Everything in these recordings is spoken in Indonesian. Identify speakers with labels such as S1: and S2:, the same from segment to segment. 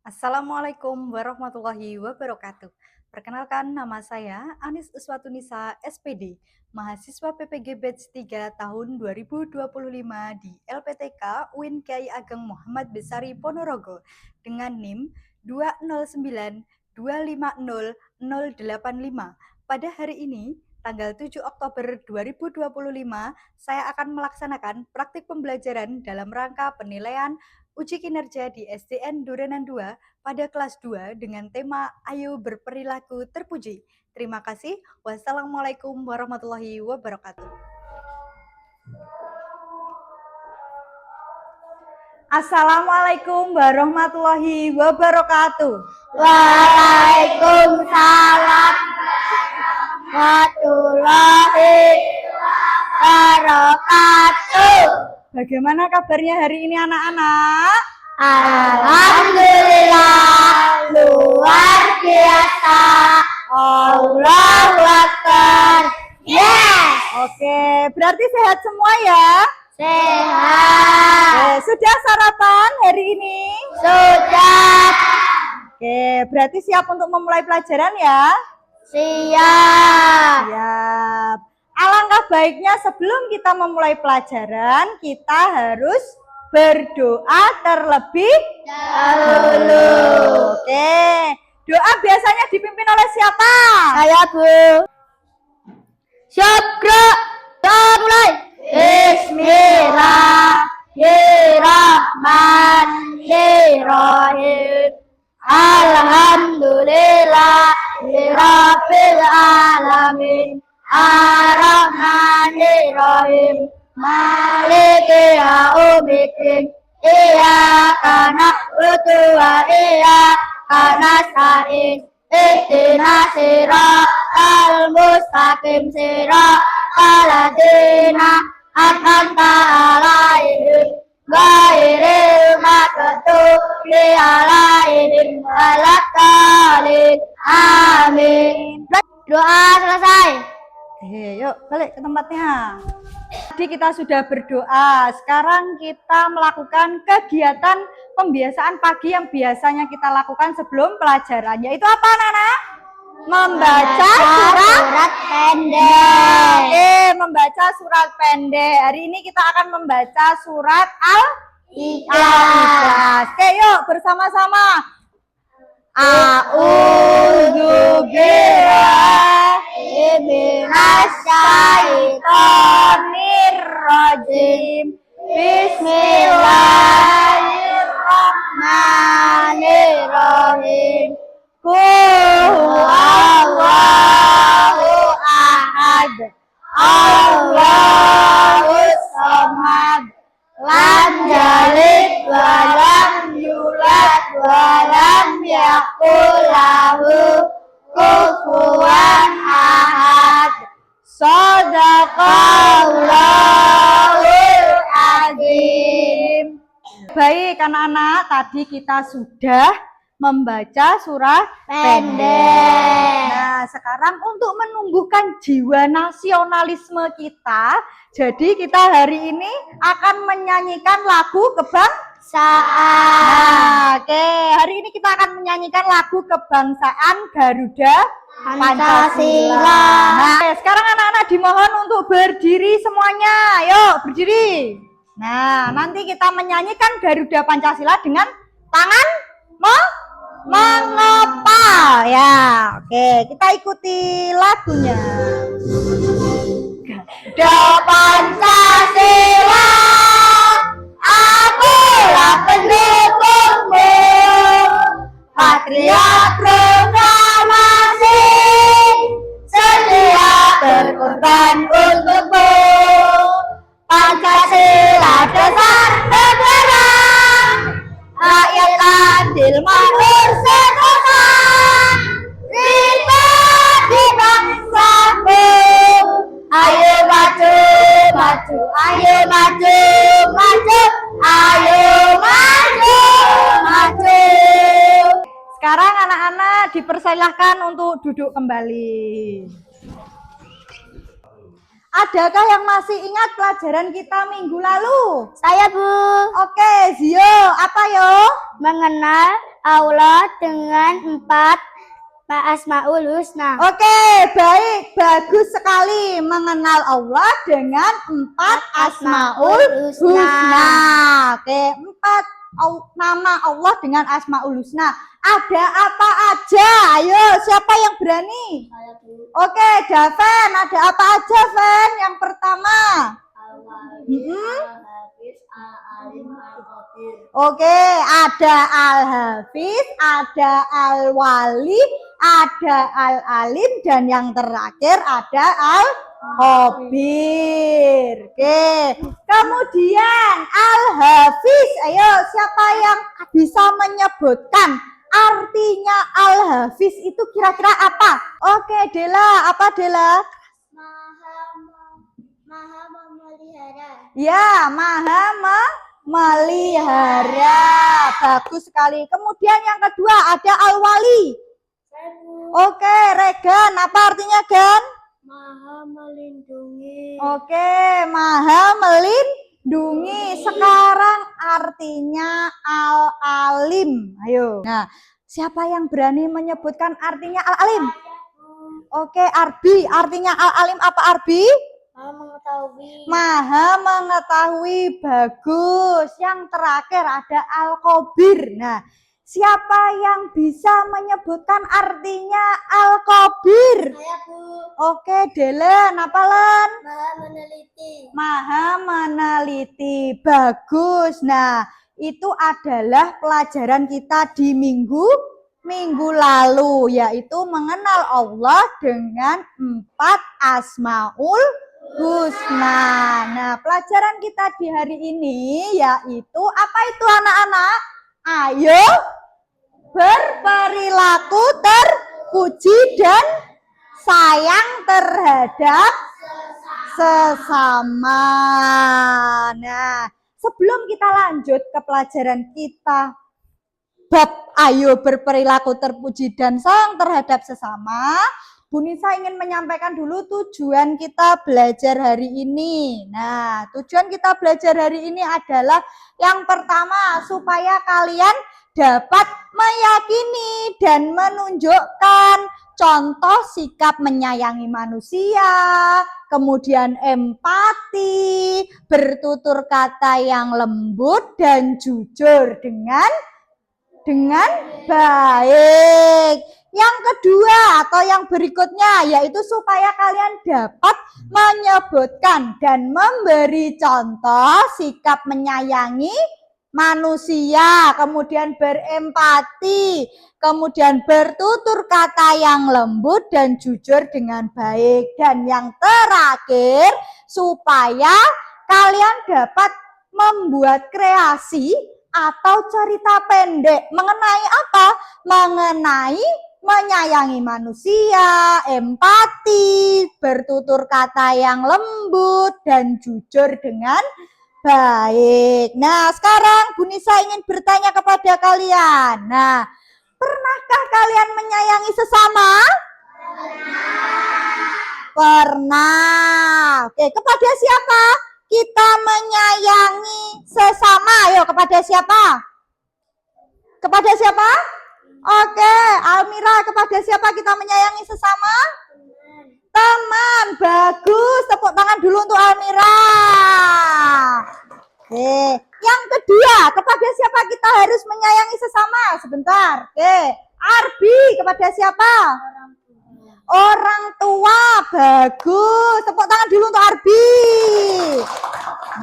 S1: Assalamualaikum warahmatullahi wabarakatuh. Perkenalkan, nama saya Anis Uswatunisa, SPD, mahasiswa PPG Batch 3 tahun 2025 di LPTK UIN Kyai Ageng Muhammad Besari Ponorogo dengan NIM 209250085. Pada hari ini, tanggal 7 Oktober 2025, saya akan melaksanakan praktik pembelajaran dalam rangka penilaian uji kinerja di SDN Durenan 2 pada kelas 2 dengan tema Ayo Berperilaku Terpuji. Terima kasih. Wassalamualaikum warahmatullahi wabarakatuh. Assalamualaikum warahmatullahi wabarakatuh.
S2: Waalaikumsalam warahmatullahi wabarakatuh.
S1: Bagaimana kabarnya hari ini anak-anak?
S2: Alhamdulillah, luar biasa. Allahu Akbar. Yes.
S1: Oke, berarti sehat semua ya?
S2: Sehat.
S1: Sudah sarapan hari ini?
S2: Sudah.
S1: Oke, berarti siap untuk memulai pelajaran ya?
S2: Siap.
S1: Siap. Alangkah baiknya sebelum kita memulai pelajaran, kita harus berdoa terlebih dahulu. Oke, doa biasanya dipimpin oleh siapa?
S2: Saya, Bu. Syukra. Mulai. Bismillahirrahmanirrahim. Alhamdulillahirabbil alamin. Ar-Rahmanir-Rahim. Maliki yaumiddin. Iyyaka na'budu wa iyyaka nasta'in. Ihdinas siratal mustaqim, siratal ladzina an'amta 'alaihim ghairil maghdubi 'alaihim waladdallin. Amin. Doa selesai.
S1: Yuk balik ke tempatnya. Tadi kita sudah berdoa, sekarang kita melakukan kegiatan pembiasaan pagi yang biasanya kita lakukan sebelum pelajaran, yaitu apa anak-anak? Membaca surat
S2: pendek.
S1: Oke, membaca surat pendek. Hari ini kita akan membaca surat Al-Ikhlas. Oke, yuk bersama-sama. A'udzubillahi minasyaitonirrajim. Bismillahirrahmanirrahim. Qul huwallahu ahad. Allahus samad. Lam yalid wa lam yulad wa lam yakul lahu kufuwan ahad. Shadaqallahul azim. Baik anak-anak, tadi kita sudah membaca surat pendek. Nah, sekarang untuk menumbuhkan jiwa nasionalisme kita, jadi kita hari ini akan menyanyikan lagu kebangsaan. Oke, hari ini kita akan menyanyikan lagu kebangsaan Garuda Pancasila. Nah, sekarang anak-anak dimohon untuk berdiri semuanya. Yuk, berdiri. Nah, nanti kita menyanyikan Garuda Pancasila dengan tangan mengepal ya. Oke, kita ikuti lagunya. Garuda Pancasila, akulah pendukungmu, patriot proklamasi, sedia berkorban untukmu. Pancasila dasar negara, rakyat adil makmur sejahtera, pribadi bangsaku. Ayo maju, maju, ayo maju, maju, ayo maju, maju. Sekarang anak-anak dipersilahkan untuk duduk kembali. Adakah yang masih ingat pelajaran kita minggu lalu?
S2: Saya, Bu.
S1: Oke, Zio, apa yo?
S2: Mengenal Allah dengan 4 Asmaul Husna.
S1: Oke, baik, bagus sekali mengenal Allah dengan 4 Asmaul Husna. Oke, 4 nama Allah dengan Asmaul Husna. Ada apa aja? Ayo, siapa yang berani? Oke, Daven, ada apa aja, Ven? Yang pertama. Oke, ada Al-Hafiz, ada Al-Wali, ada Al-Alim, dan yang terakhir ada Al-Khabir. Oke, kemudian Al-Hafiz, ayo siapa yang bisa menyebutkan artinya Al-Hafiz itu kira-kira apa? Oke, Dela, apa Dela?
S2: Maha memelihara.
S1: Ya, maha memelihara. Bagus sekali. Kemudian yang kedua ada Al-Wali. Oke, Regan, apa artinya, Gan?
S2: Maha melindungi.
S1: Oke, maha melindungi. Sekarang artinya Al-Alim. Ayo. Nah, siapa yang berani menyebutkan artinya Al-Alim? Oke, Arbi. Artinya Al-Alim apa, Arbi?
S2: Maha mengetahui.
S1: Maha mengetahui. Bagus. Yang terakhir ada Al-Khabir. Nah, siapa yang bisa menyebutkan artinya Al-Khabir?
S2: Saya, Bu.
S1: Oke, Delen, apa Len?
S2: Maha meneliti.
S1: Maha meneliti. Bagus. Nah, itu adalah pelajaran kita di minggu lalu, yaitu mengenal Allah dengan 4 Asmaul Husna. Nah, pelajaran kita di hari ini yaitu apa itu, anak-anak? Ayo berperilaku terpuji dan sayang terhadap sesama. Nah, sebelum kita lanjut ke pelajaran kita bab ayo berperilaku terpuji dan sayang terhadap sesama, Bu Nisa ingin menyampaikan dulu tujuan kita belajar hari ini. Nah, tujuan kita belajar hari ini adalah yang pertama, supaya kalian dapat meyakini dan menunjukkan contoh sikap menyayangi manusia, kemudian empati, bertutur kata yang lembut dan jujur dengan baik. Yang kedua atau yang berikutnya yaitu supaya kalian dapat menyebutkan dan memberi contoh sikap menyayangi manusia, kemudian berempati, kemudian bertutur kata yang lembut dan jujur dengan baik. Dan yang terakhir, supaya kalian dapat membuat kreasi atau cerita pendek mengenai apa? Mengenai menyayangi manusia, empati, bertutur kata yang lembut, dan jujur dengan baik. Nah, sekarang Bu Nisa ingin bertanya kepada kalian. Nah, pernahkah kalian menyayangi sesama? Pernah. Oke, kepada siapa kita menyayangi sesama? Ayo, kepada siapa? Kepada siapa? Oke, Almira, kepada siapa kita menyayangi sesama? Teman. Bagus, tepuk tangan dulu untuk Almira. Oke, yang kedua, kepada siapa kita harus menyayangi sesama? Sebentar. Oke, Arbi, kepada siapa? Orang tua. Bagus, tepuk tangan dulu untuk Arbi.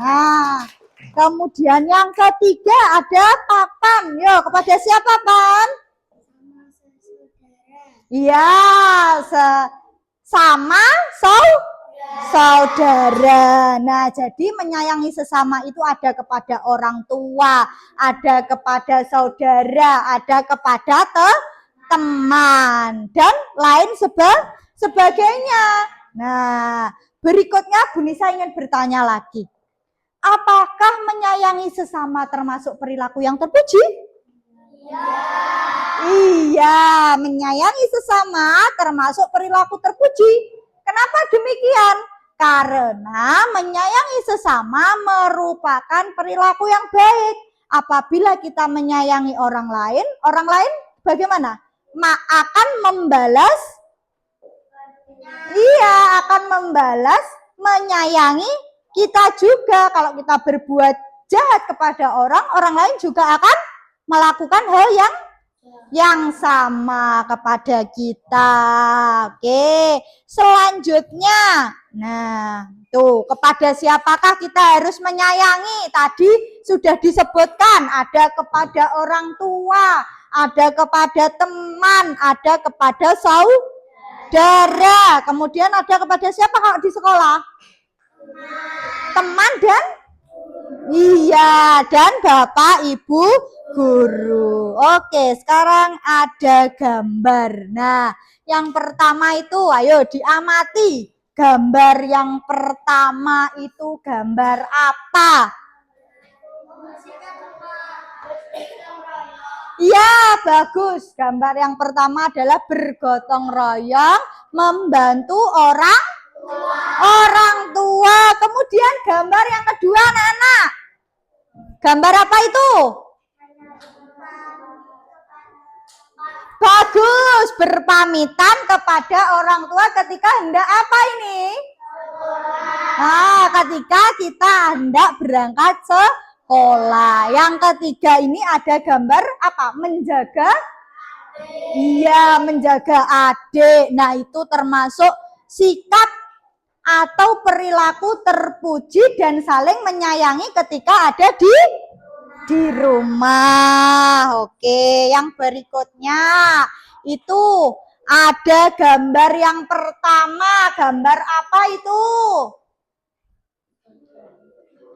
S1: Nah, kemudian yang ketiga ada Papan. Yo, kepada siapa, Pan? Iya, sama saudara. Nah, jadi menyayangi sesama itu ada kepada orang tua, ada kepada saudara, ada kepada teman, dan lain sebagainya. Nah, berikutnya Bu Nisa ingin bertanya lagi. Apakah menyayangi sesama termasuk perilaku yang terpuji? Iya, menyayangi sesama termasuk perilaku terpuji. Kenapa demikian? Karena menyayangi sesama merupakan perilaku yang baik. apabila kita menyayangi orang lain bagaimana? Akan membalas, iya, akan membalas, menyayangi kita juga. Kalau kita berbuat jahat kepada orang lain juga akan melakukan hal yang sama kepada kita. Oke, selanjutnya, nah tuh, kepada siapakah kita harus menyayangi? Tadi sudah disebutkan, ada kepada orang tua, ada kepada teman, ada kepada saudara. Kemudian ada kepada siapa kalau di sekolah? Teman dan iya, dan bapak ibu guru. Oke, sekarang ada gambar. Nah, yang pertama itu ayo diamati. Gambar yang pertama itu gambar apa? Ya, bagus. Gambar yang pertama adalah bergotong royong membantu orang tua. Kemudian gambar yang kedua, anak-anak. Gambar apa itu? Bagus, berpamitan kepada orang tua ketika hendak apa ini? Nah, ketika kita hendak berangkat sekolah. Yang ketiga ini ada gambar apa? Menjaga? Iya, menjaga adik. Nah, itu termasuk sikap atau perilaku terpuji dan saling menyayangi ketika ada di rumah. Oke, yang berikutnya itu ada gambar yang pertama. Gambar apa itu?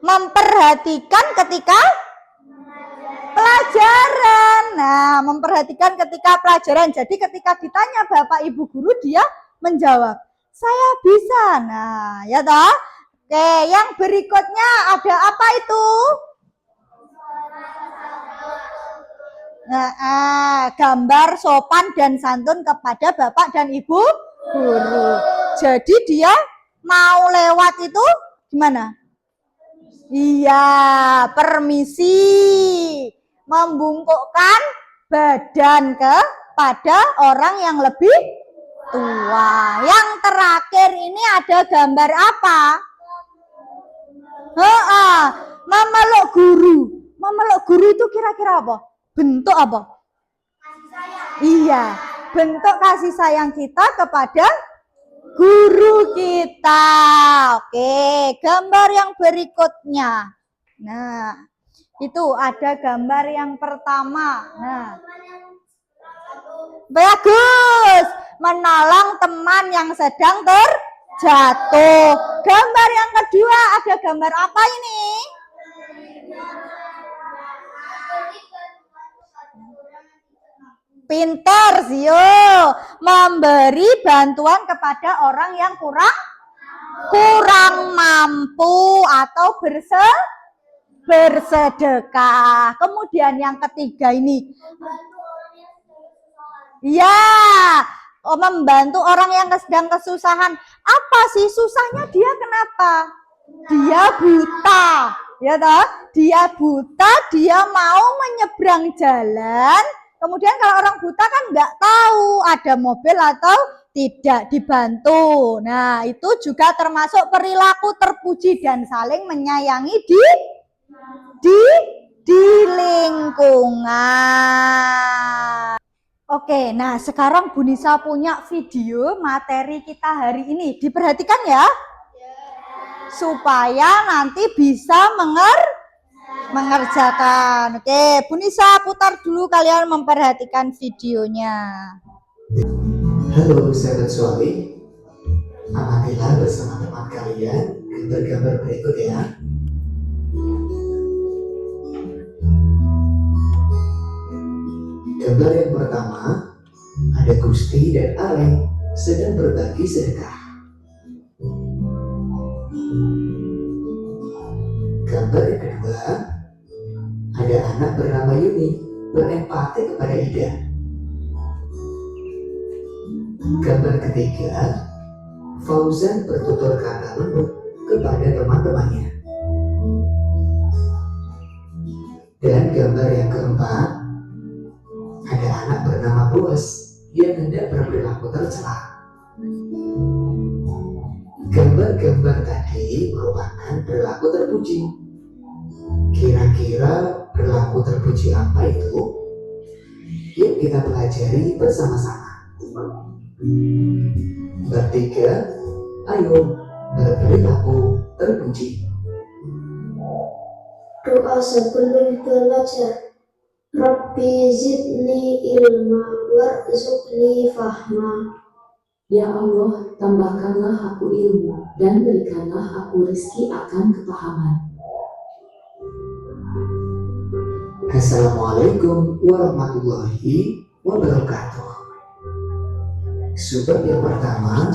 S1: Memperhatikan ketika pelajaran. Nah, memperhatikan ketika pelajaran. Jadi ketika ditanya Bapak Ibu guru, dia menjawab, saya bisa. Nah, ya toh? Oke, yang berikutnya ada apa itu? Nah, gambar sopan dan santun kepada Bapak dan Ibu guru. Jadi dia mau lewat itu gimana? Iya, permisi. Membungkukkan badan kepada orang yang lebih tua. Yang terakhir ini ada gambar apa? Memeluk guru. Memeluk guru itu kira-kira apa? Bentuk apa? Iya, bentuk kasih sayang kita kepada guru kita. Oke, gambar yang berikutnya. Nah, itu ada gambar yang pertama. Nah, bagus, menolong teman yang sedang terjatuh. Gambar yang kedua ada gambar apa ini? Pintar, Zio. Memberi bantuan kepada orang yang kurang mampu atau bersedekah. Kemudian yang ketiga ini. Ya, membantu orang yang sedang kesusahan. Apa sih susahnya dia kenapa? Dia buta. Ya toh? Dia buta, dia mau menyeberang jalan. Kemudian kalau orang buta kan nggak tahu ada mobil atau tidak, dibantu. Nah, itu juga termasuk perilaku terpuji dan saling menyayangi di lingkungan. Oke, nah sekarang Bu Nisa punya video materi kita hari ini. Diperhatikan ya. Supaya nanti bisa mengerjakan. Oke, Bu Nisa putar dulu, kalian memperhatikan videonya.
S3: Halo sahabat suami, amatilah bersama teman kalian gambar-gambar berikut ya. Gambar yang pertama, ada Gusti dan Ale sedang berbagi sedekah. Gambar yang kedua, ada anak bernama Yuni berempati kepada Ida. Gambar ketiga, Fauzan bertutur kata lembut kepada teman-temannya. Dan gambar yang keempat, ada anak bernama Boas yang hendak berperilaku tercela. Gambar-gambar tadi merupakan perilaku terpuji. Kira-kira perilaku terpuji apa itu? Yuk kita pelajari bersama-sama. Bertiga, ayo berperilaku terpuji.
S2: Doa sebelum belajar. Rabbi zidni ilma warzuqni fahma.
S4: Ya Allah, tambahkanlah aku ilmu dan berikanlah aku rizki akan kepahaman.
S3: Assalamualaikum warahmatullahi wabarakatuh. Sebab yang pertama,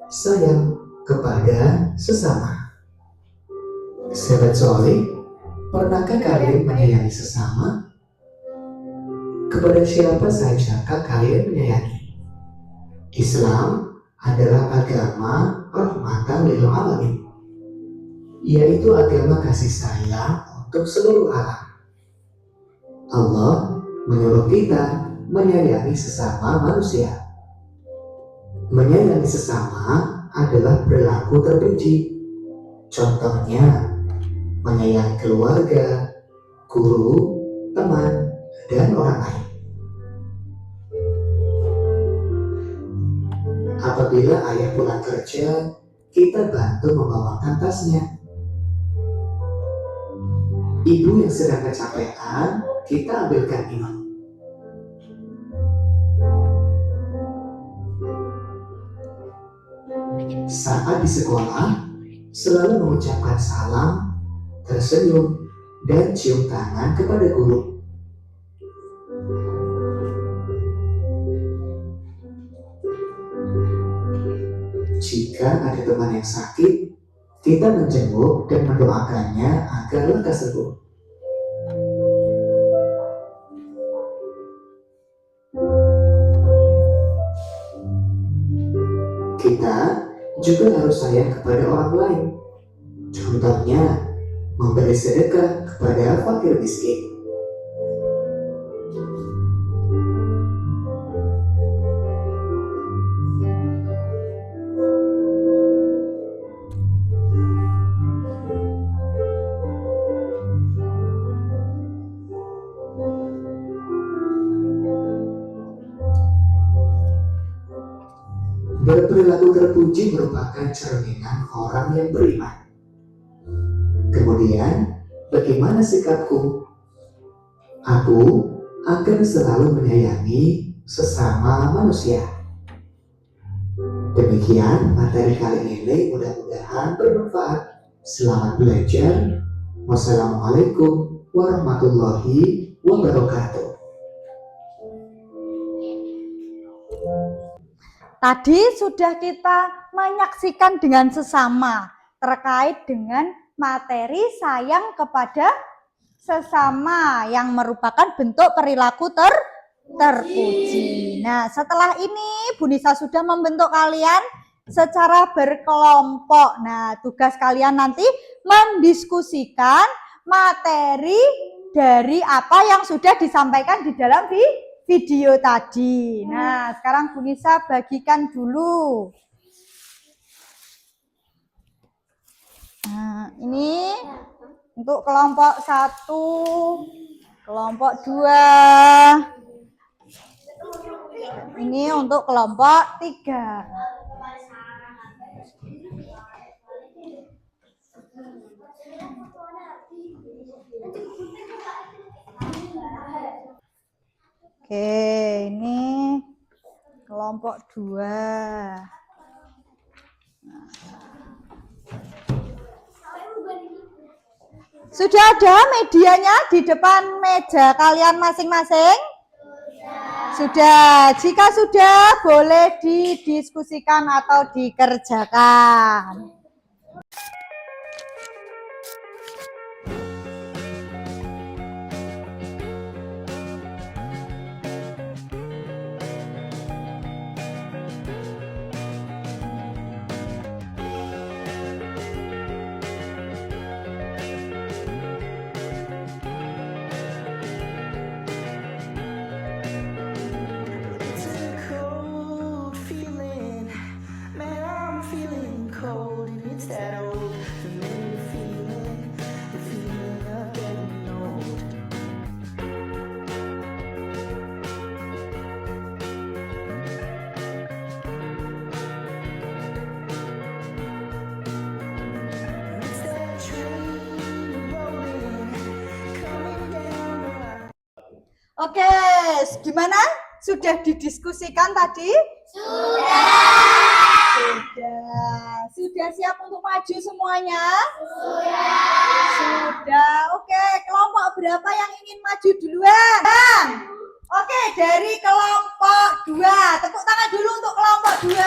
S3: sayang kepada sesama. Sahabat soleh, pernahkah kalian menyayangi sesama? Kepada siapa sajakah kalian menyayangi? Islam adalah agama rahmatan lil alamin, yaitu agama kasih sayang untuk seluruh alam. Allah menyuruh kita menyayangi sesama manusia. Menyayangi sesama adalah perilaku terpuji. Contohnya, menyayangi keluarga, guru, teman, dan orang lain. Apabila ayah pulang kerja, kita bantu membawakan tasnya. Ibu yang sedang kecapean, kita ambilkan minum. Saat di sekolah, selalu mengucapkan salam, tersenyum, dan cium tangan kepada guru. Jika ada teman yang sakit, kita menjenguk dan mendoakannya agar lekas sembuh. Kita juga harus sayang kepada orang lain. Contohnya, memberi sedekah kepada fakir miskin. Berperilaku terpuji merupakan cerminan orang yang beriman. Kemudian, bagaimana sikapku? Aku akan selalu menyayangi sesama manusia. Demikian materi kali ini, mudah-mudahan bermanfaat. Selamat belajar. Wassalamualaikum warahmatullahi wabarakatuh.
S1: Tadi sudah kita menyaksikan dengan sesama terkait dengan materi sayang kepada sesama yang merupakan bentuk perilaku terpuji. Nah, setelah ini Bu Nisa sudah membentuk kalian secara berkelompok. Nah, tugas kalian nanti mendiskusikan materi dari apa yang sudah disampaikan di dalam video tadi. Nah, sekarang Bu Nisa bagikan dulu. Nah, ini untuk kelompok 1, kelompok 2. Ini untuk kelompok 3. Oke, ini kelompok 2. Sudah ada medianya di depan meja kalian masing-masing? Sudah. Jika sudah, boleh didiskusikan atau dikerjakan. Oke, gimana? Sudah didiskusikan tadi? Sudah siap untuk maju semuanya? Sudah. Oke, kelompok berapa yang ingin maju duluan? Oke, dari kelompok 2. Tepuk tangan dulu untuk kelompok 2.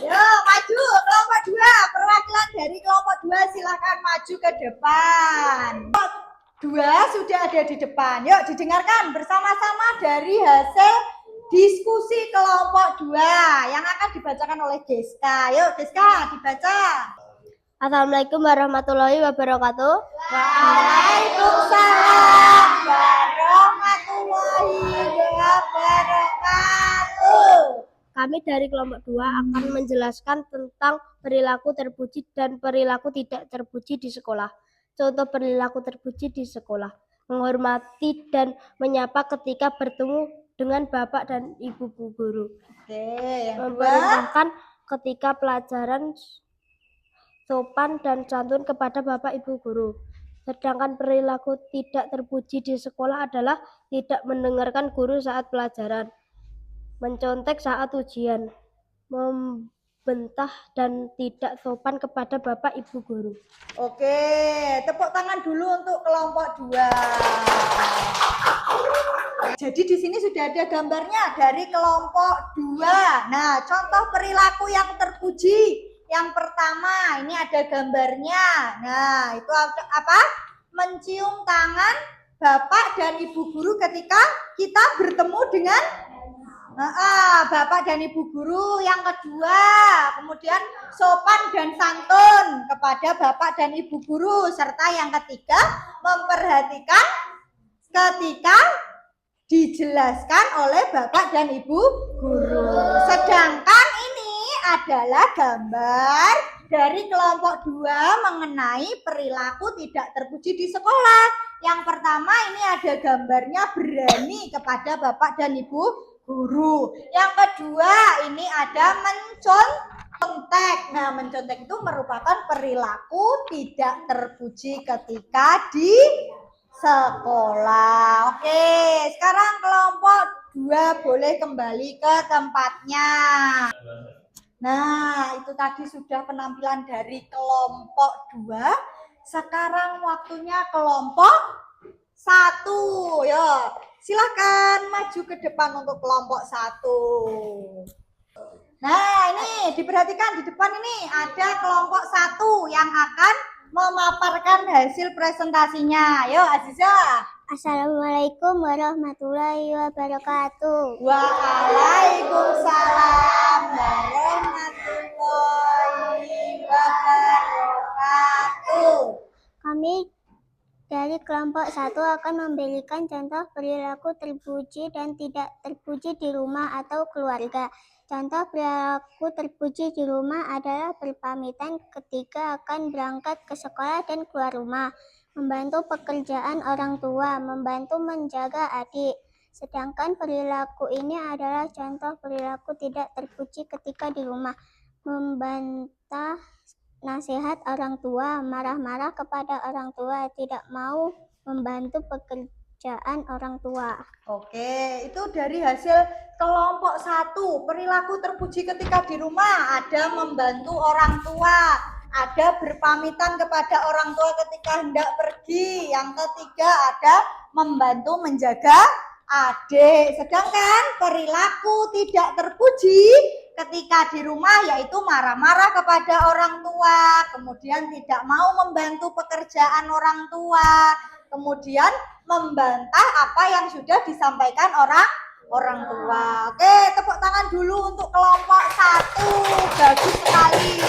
S1: Yo, maju kelompok 2. Perwakilan dari kelompok 2 silakan maju ke depan. Kelompok 2 sudah ada di depan. Yuk didengarkan bersama-sama dari hasil diskusi kelompok 2 yang akan dibacakan oleh Geska. Yuk Geska, dibaca.
S5: Assalamualaikum warahmatullahi wabarakatuh.
S1: Waalaikumsalam warahmatullahi wabarakatuh.
S5: Kami dari kelompok 2 akan menjelaskan tentang perilaku terpuji dan perilaku tidak terpuji di sekolah. Contoh perilaku terpuji di sekolah: menghormati dan menyapa ketika bertemu dengan bapak dan ibu guru.
S1: Oke, yang kedua.
S5: Memerintahkan ketika pelajaran, sopan dan santun kepada bapak ibu guru. Sedangkan perilaku tidak terpuji di sekolah adalah tidak mendengarkan guru saat pelajaran, mencontek saat ujian, membantah dan tidak sopan kepada bapak ibu guru.
S1: Oke, tepuk tangan dulu untuk kelompok 2. Jadi di sini sudah ada gambarnya dari kelompok 2. Nah, contoh perilaku yang terpuji. Yang pertama, ini ada gambarnya. Nah, itu apa? Mencium tangan bapak dan ibu guru ketika kita bertemu dengan bapak dan ibu guru. Yang kedua, kemudian sopan dan santun kepada bapak dan ibu guru. Serta yang ketiga, memperhatikan ketika dijelaskan oleh bapak dan ibu guru. Sedangkan ini adalah gambar dari kelompok 2 mengenai perilaku tidak terpuji di sekolah. Yang pertama, ini ada gambarnya berani kepada bapak dan ibu guru. Yang kedua, ini ada mencontek. Nah, mencontek itu merupakan perilaku tidak terpuji ketika di sekolah. Oke, sekarang kelompok 2 boleh kembali ke tempatnya. Nah, itu tadi sudah penampilan dari kelompok 2. Sekarang waktunya kelompok 1. Ya, silakan maju ke depan untuk kelompok 1. Nah, ini diperhatikan di depan ini ada kelompok 1 yang akan memaparkan hasil presentasinya. Yuk, Aziza.
S5: Assalamualaikum warahmatullahi wabarakatuh.
S1: Waalaikumsalam warahmatullahi wabarakatuh.
S5: Kami dari kelompok 1 akan memberikan contoh perilaku terpuji dan tidak terpuji di rumah atau keluarga. Contoh perilaku terpuji di rumah adalah berpamitan ketika akan berangkat ke sekolah dan keluar rumah, membantu pekerjaan orang tua, membantu menjaga adik. Sedangkan perilaku ini adalah contoh perilaku tidak terpuji ketika di rumah, membantah nasihat orang tua, marah-marah kepada orang tua, tidak mau membantu pekerjaan orang tua.
S1: Oke, itu dari hasil kelompok 1. Perilaku terpuji ketika di rumah ada membantu orang tua, ada berpamitan kepada orang tua ketika hendak pergi. Yang ketiga ada membantu menjaga adik. Sedangkan perilaku tidak terpuji ketika di rumah yaitu marah-marah kepada orang tua, kemudian tidak mau membantu pekerjaan orang tua, kemudian membantah apa yang sudah disampaikan orang tua. Oke, tepuk tangan dulu untuk kelompok 1. Bagus sekali.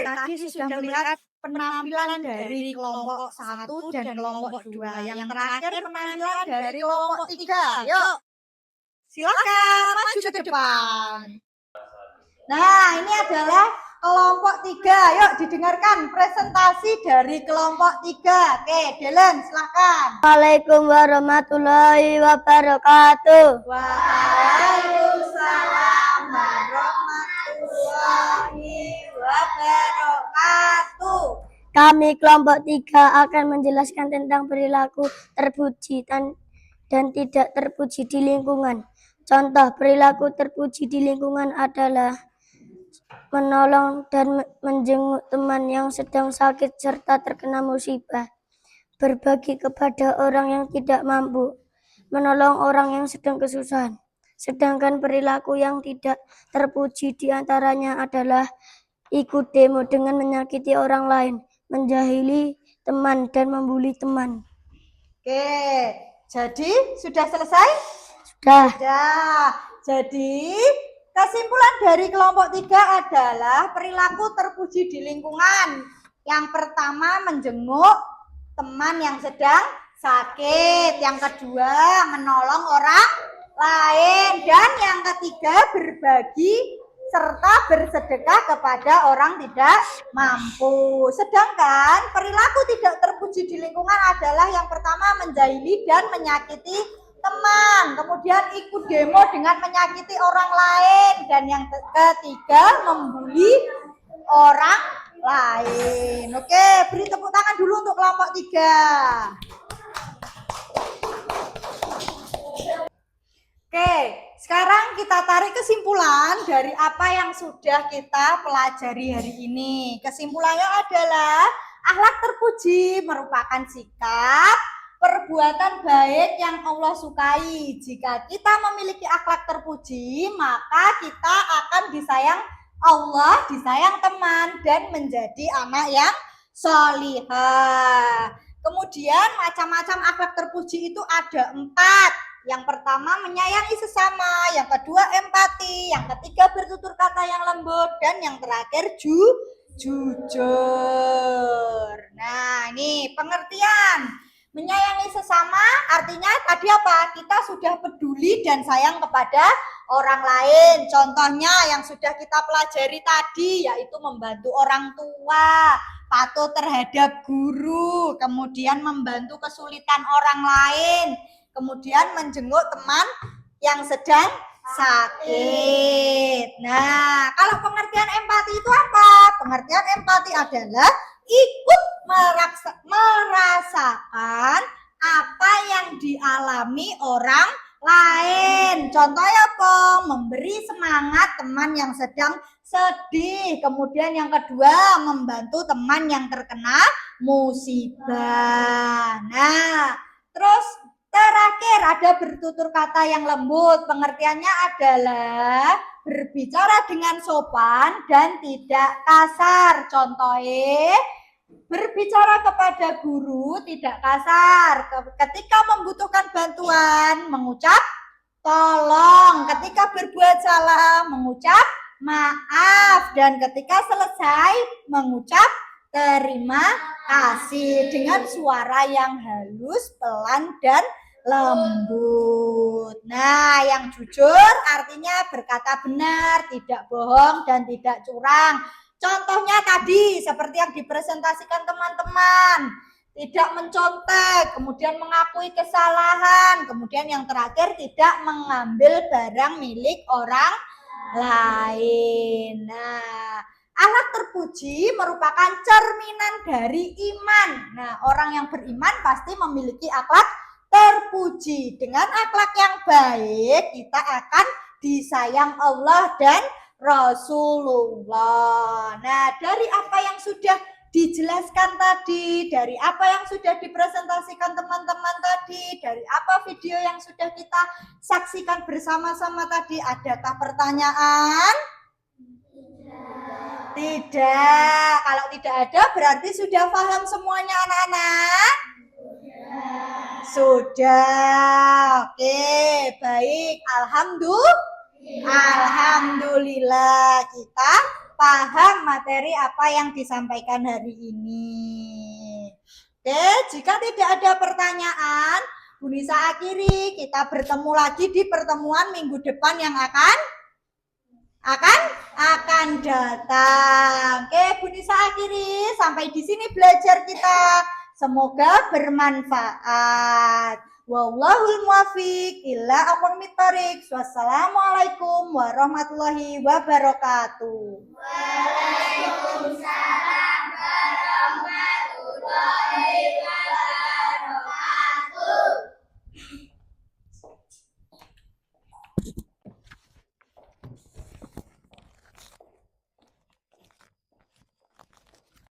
S1: Tadi sudah melihat penampilan dari kelompok 1 dan kelompok 2. Yang terakhir penampilan dari kelompok 3. Yuk, silakan maju ke depan. Nah, ini adalah kelompok 3. Yuk didengarkan presentasi dari kelompok 3. Oke, Delen silakan.
S5: Assalamualaikum warahmatullahi wabarakatuh.
S1: Waalaikumsalam warahmatullahi wabarakatuh.
S5: Kami kelompok 3 akan menjelaskan tentang perilaku terpuji dan tidak terpuji di lingkungan. Contoh perilaku terpuji di lingkungan adalah menolong dan menjenguk teman yang sedang sakit serta terkena musibah, berbagi kepada orang yang tidak mampu, menolong orang yang sedang kesusahan. Sedangkan perilaku yang tidak terpuji diantaranya adalah ikut demo dengan menyakiti orang lain, menjahili teman, dan membuli teman.
S1: Oke, jadi sudah selesai?
S5: Sudah.
S1: Jadi kesimpulan dari kelompok 3 adalah perilaku terpuji di lingkungan. Yang pertama menjenguk teman yang sedang sakit. Yang kedua menolong orang lain. Dan yang ketiga berbagi serta bersedekah kepada orang tidak mampu. Sedangkan perilaku tidak terpuji di lingkungan adalah yang pertama menjahili dan menyakiti teman, kemudian ikut demo dengan menyakiti orang lain, dan yang ketiga membuli orang lain. Oke, beri tepuk tangan dulu untuk kelompok 3. Oke, sekarang kita tarik kesimpulan dari apa yang sudah kita pelajari hari ini. Kesimpulannya adalah akhlak terpuji merupakan sikap perbuatan baik yang Allah sukai. Jika kita memiliki akhlak terpuji, maka kita akan disayang Allah, disayang teman, dan menjadi anak yang sholihah. Kemudian macam-macam akhlak terpuji itu ada 4. Yang pertama menyayangi sesama, yang kedua empati, yang ketiga bertutur kata yang lembut, dan yang terakhir jujur. Nah, ini pengertian. Menyayangi sesama artinya tadi apa? Kita sudah peduli dan sayang kepada orang lain. Contohnya yang sudah kita pelajari tadi yaitu membantu orang tua, patuh terhadap guru, kemudian membantu kesulitan orang lain, kemudian menjenguk teman yang sedang sakit. Nah, kalau pengertian empati itu apa? Pengertian empati adalah ikut merasakan apa yang dialami orang lain. Contohnya apa? Memberi semangat teman yang sedang sedih. Kemudian yang kedua, membantu teman yang terkena musibah. Nah, terus terakhir ada bertutur kata yang lembut. Pengertiannya adalah berbicara dengan sopan dan tidak kasar. Contohnya berbicara kepada guru tidak kasar. Ketika membutuhkan bantuan mengucap tolong. Ketika berbuat salah mengucap maaf. Dan ketika selesai mengucap terima kasih dengan suara yang halus, pelan, dan lembut. Nah, yang jujur artinya berkata benar, tidak bohong, dan tidak curang. Contohnya tadi seperti yang dipresentasikan teman-teman, tidak mencontek, kemudian mengakui kesalahan, kemudian yang terakhir tidak mengambil barang milik orang lain. Nah, akhlak terpuji merupakan cerminan dari iman. Nah, orang yang beriman pasti memiliki akhlak terpuji. Dengan akhlak yang baik, kita akan disayang Allah dan Rasulullah. Nah, dari apa yang sudah dijelaskan tadi, dari apa yang sudah dipresentasikan teman-teman tadi, dari apa video yang sudah kita saksikan bersama-sama tadi, adakah pertanyaan? Tidak. Kalau tidak ada berarti sudah paham semuanya anak-anak? Sudah. Oke, baik. Alhamdulillah kita paham materi apa yang disampaikan hari ini. Oke, jika tidak ada pertanyaan, Bu Nisa akhiri. Kita bertemu lagi di pertemuan minggu depan yang akan datang. Oke, Bu Nisa akhiri. Sampai di sini belajar kita. Semoga bermanfaat. Wallahul muwaffiq ila aqwamit thoriq. Wassalamualaikum warahmatullahi wabarakatuh.
S6: Waalaikumsalam warahmatullahi wabarakatuh.
S2: عليكم